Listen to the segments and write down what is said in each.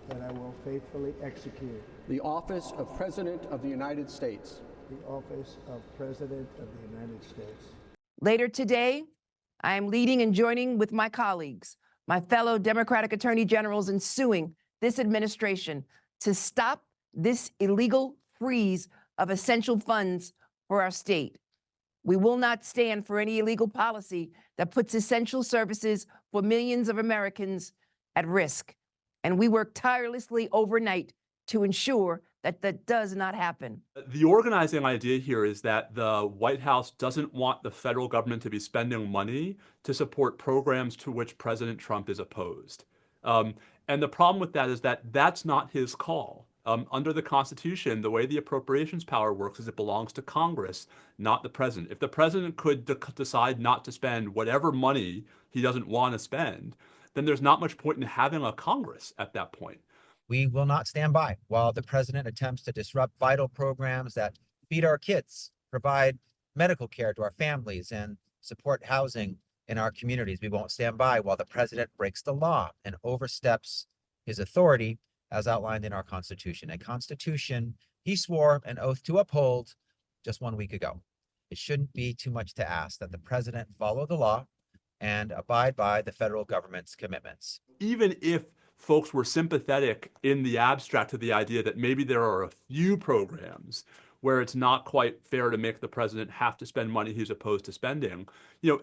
that I will faithfully execute the office of President of the United States. the office of President of the United States. Later today, I am leading and joining with my colleagues, my fellow Democratic Attorney Generals, in suing this administration to stop this illegal freeze of essential funds for our state. We will not stand for any illegal policy that puts essential services for millions of Americans at risk. And we work tirelessly overnight to ensure that that does not happen. The organizing idea here is that the White House doesn't want the federal government to be spending money to support programs to which President Trump is opposed. And the problem with that is that that's not his call. Under the Constitution, the way the appropriations power works is it belongs to Congress, not the president. If the president could decide not to spend whatever money he doesn't want to spend, then there's not much point in having a Congress at that point. We will not stand by while the president attempts to disrupt vital programs that feed our kids, provide medical care to our families, and support housing in our communities. We won't stand by while the president breaks the law and oversteps his authority as outlined in our Constitution, a Constitution he swore an oath to uphold just 1 week ago. It shouldn't be too much to ask that the president follow the law and abide by the federal government's commitments. Even if folks were sympathetic in the abstract to the idea that maybe there are a few programs where it's not quite fair to make the president have to spend money he's opposed to spending,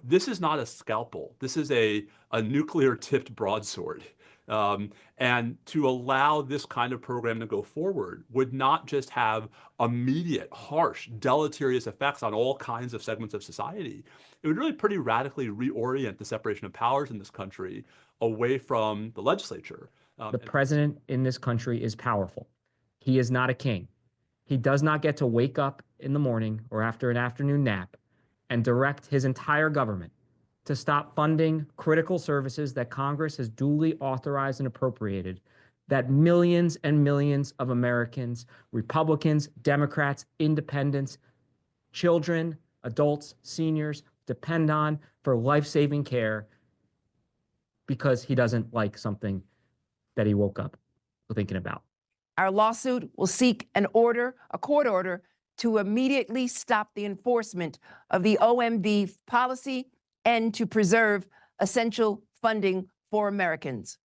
this is not a scalpel. This is a nuclear-tipped broadsword. And to allow this kind of program to go forward would not just have immediate, harsh, deleterious effects on all kinds of segments of society. It would really pretty radically reorient the separation of powers in this country away from the legislature. The president in this country is powerful. He is not a king. He does not get to wake up in the morning or after an afternoon nap and direct his entire government to stop funding critical services that Congress has duly authorized and appropriated, that millions and millions of Americans, Republicans, Democrats, independents, children, adults, seniors, depend on for life-saving care because he doesn't like something that he woke up thinking about. Our lawsuit will seek a court order to immediately stop the enforcement of the OMB policy and to preserve essential funding for Americans.